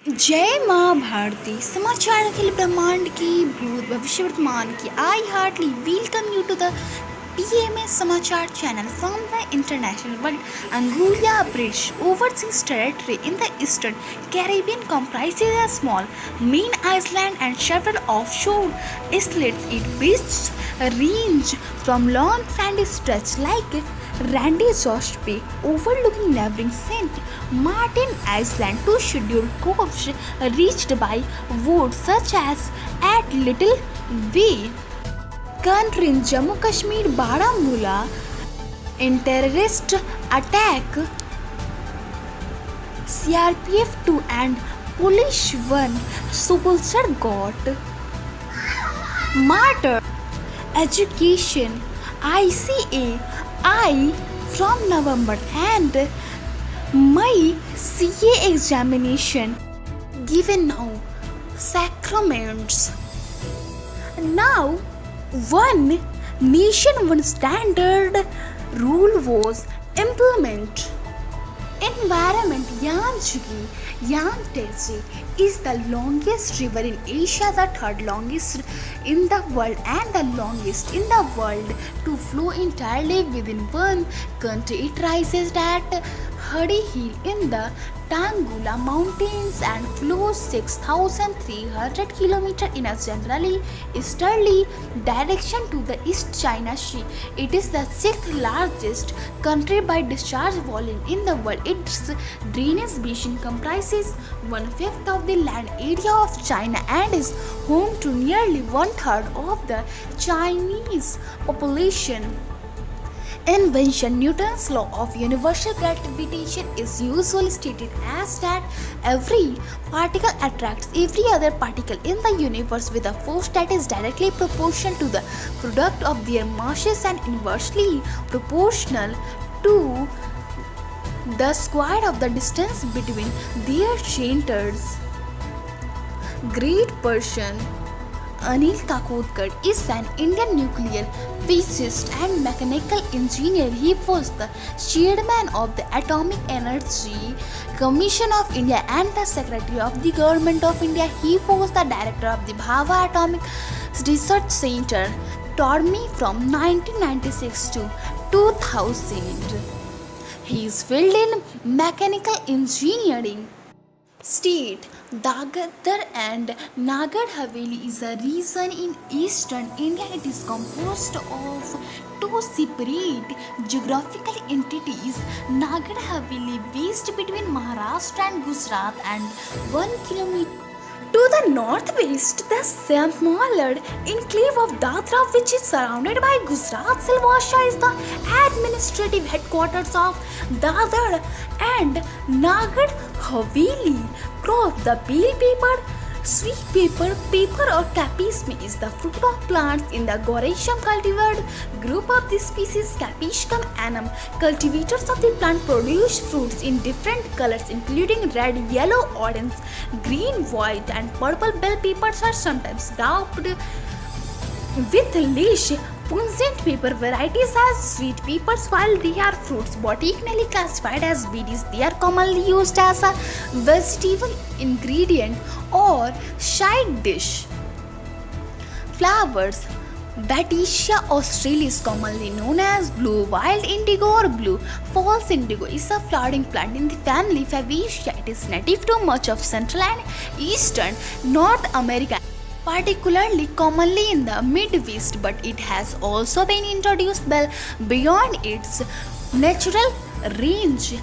जय माँ भारती समाचार अखिल ब्रह्मांड की भूत भविष्य वर्तमान की I heartly welcome you to the PMS समाचार channel from the international world. Anguilla Bridge, overseas territory in the eastern Caribbean, comprises a small main island and several offshore islets. Its beaches range from long sandy stretches like Randy Josh Bay overlooking neighboring Saint Martin Island to scheduled coves reached by boats such as at Little Bay. Country in Jammu Kashmir, Baramulla, in terrorist attack, CRPF 2 and Police 1 soldier got martyred. Education, ICA, I from November and May CA examination given now. Sacraments. Now, one nation, one standard rule was implemented. Environment. Yangtze is the longest river in Asia, the third longest in the world and the longest in the world to flow entirely within one country. It rises at Hadi Hill in the Tangula Mountains and flows 6,300 km in a generally easterly direction to the East China Sea. It is the sixth largest country by discharge volume in the world. Its drainage basin comprises one-fifth of the land area of China and is home to nearly one-third of the Chinese population. Invention. Newton's law of universal gravitation is usually stated as that every particle attracts every other particle in the universe with a force that is directly proportional to the product of their masses and inversely proportional to the square of the distance between their centers. Great person Anil Kakotkar is an Indian nuclear physicist and mechanical engineer. He was the chairman of the Atomic Energy Commission of India and the secretary of the Government of India. He was the director of the Bhabha Atomic Research Center, Tormi from 1996 to 2000. He is filled in mechanical engineering. State. Dagadar and Nagar Haveli is a region in eastern India. It is composed of two separate geographical entities. Nagar Haveli based between Maharashtra and Gujarat and 1 kilometer to the northwest, the smaller enclave of Dadra, which is surrounded by Gujarat. Silvassa is the administrative headquarters of Dadar and Nagar Haveli. Crop. The bell pepper, sweet pepper, pepper or capisme is the fruit of plants in the Gorexium cultivar group of the species Capiscum annum. Cultivators of the plant produce fruits in different colors including red, yellow, orange, green, white and purple. Bell peppers are sometimes doped with leash. Pungent pepper varieties as sweet peppers, while they are fruits botanically classified as berries. They are commonly used as a vegetable ingredient or side dish. Flowers. Batesia australis, commonly known as blue wild indigo or blue false indigo, is a flowering plant in the family Fabaceae. It is native to much of Central and Eastern North America, particularly commonly in the Midwest, but it has also been introduced beyond its natural range.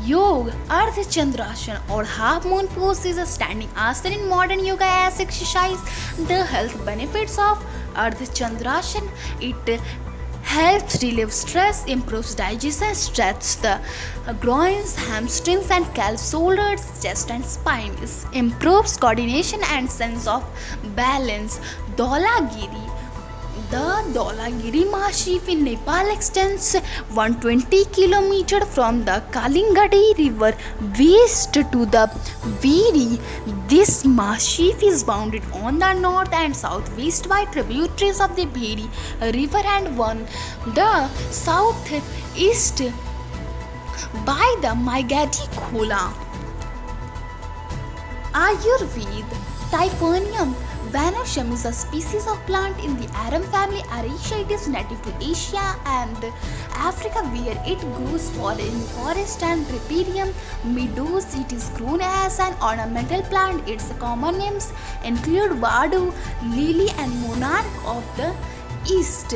Yoga. Ardha Chandrasana or half moon pose is a standing asana in modern yoga as exercise. The health benefits of Ardha Chandrasana: it helps relieve stress, improves digestion, stretches the groins, hamstrings and calves, shoulders, chest and spine. It improves coordination and sense of balance. Dholagiri. The Dholagiri Massif in Nepal extends 120 km from the Kalingadi River west to the Viri. This massif is bounded on the north and southwest by tributaries of the Bheri River and on the southeast by the Maigadi Khola. Ayurveda. Typhonium vanacum is a species of plant in the arum family Arecia. It is native to Asia and Africa where it grows in forest and riparian meadows. It is grown as an ornamental plant. Its common names include Vadu, lily and monarch of the east.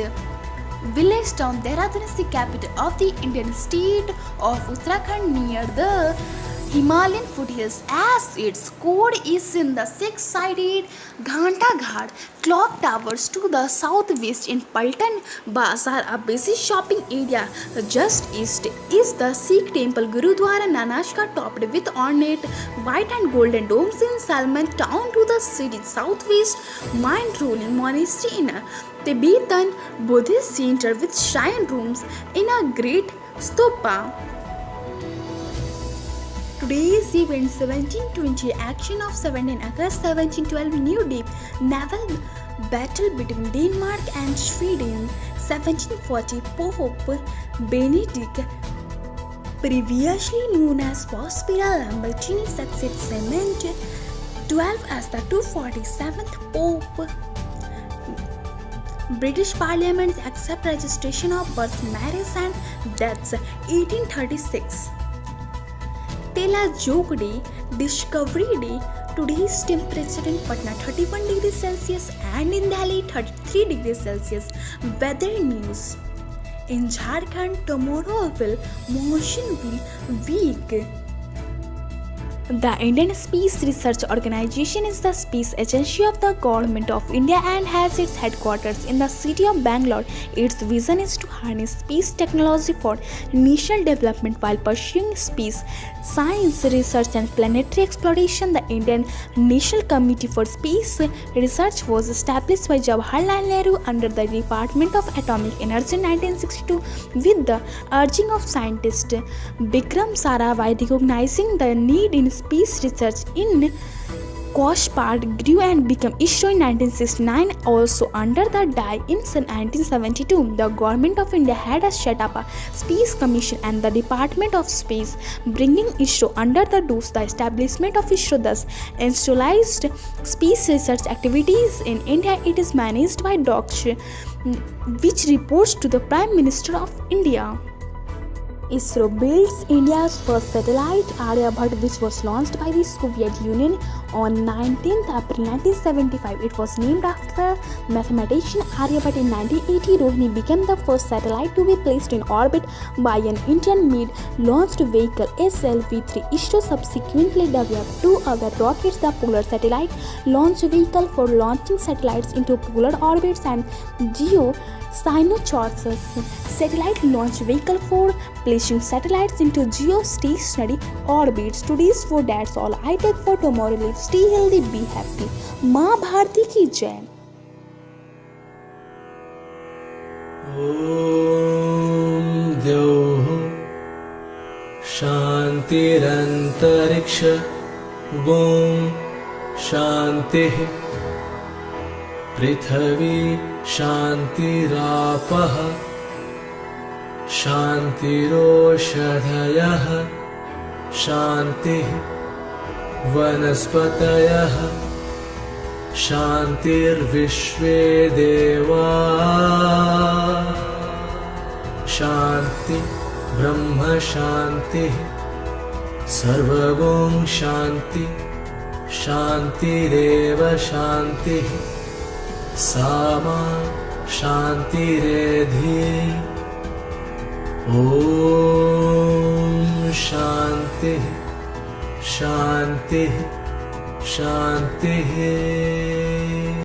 Village town Dehradun is the capital of the Indian state of Uttarakhand near the Himalayan foothills, as its core is in the six-sided Ghanta Ghat clock towers to the southwest. In Paltan Bazar, a busy shopping area just east, is the Sikh temple Gurudwara Nanashka, topped with ornate white and golden domes. In Salman town to the city's southwest, mind-ruling monastery in a Tibetan Buddhist center with shrine rooms in a great stupa. Today's event 1720 action of 17 August 1712 New Deep naval battle between Denmark and Sweden 1740 Pope Benedict, previously known as Prospero Lambertini, succeeds Clement 12 as the 247th Pope. British Parliament accept registration of birth, marriage and deaths 1836. Tela Joke Day, Discovery Day. Today's temperature in Patna 31 degrees Celsius and in Delhi 33 degrees Celsius. Weather news. In Jharkhand, tomorrow monsoon will weak. The Indian Space Research Organisation is the space agency of the Government of India and has its headquarters in the city of Bangalore. Its vision is to harness space technology for national development while pursuing space science research and planetary exploration. The Indian National Committee for Space Research was established by Jawaharlal Nehru under the Department of Atomic Energy in 1962 with the urging of scientist Vikram Sarabhai. Recognizing the need in space research in Koshpad grew and became ISRO in 1969. Also under the DAI in 1972, the Government of India had set up a Space Commission and the Department of Space, bringing ISRO under the DOS. The establishment of ISRO thus institutionalized space research activities in India. It is managed by DOCS, which reports to the Prime Minister of India. ISRO builds India's first satellite, Aryabhat, which was launched by the Soviet Union on 19th April 1975. It was named after mathematician Aryabhat. In 1980, Rohini became the first satellite to be placed in orbit by an Indian-made launched vehicle SLV-3. ISRO subsequently developed two other rockets, the Polar Satellite Launch Vehicle for launching satellites into polar orbits and Geo Cynosure Satellite Launch Vehicle for placing satellites into geostationary orbits. Today's for that's all I take for tomorrow. Live, stay healthy, be happy. माँ भारती की जय. ॐ द्यौः शान्तिरन्तरिक्ष ॐ शान्तिः पृथिवी शान्तिरापः शान्तिरोषधयः शान्तिः वनस्पतयः शान्तिर्विश्वे देवा शान्ति ब्रह्म शान्तिः सर्वगुण शान्ति शान्तिरेव शान्तिः सामा शान्तिरेधि ॐ शान्तिः शान्तिः शान्तिः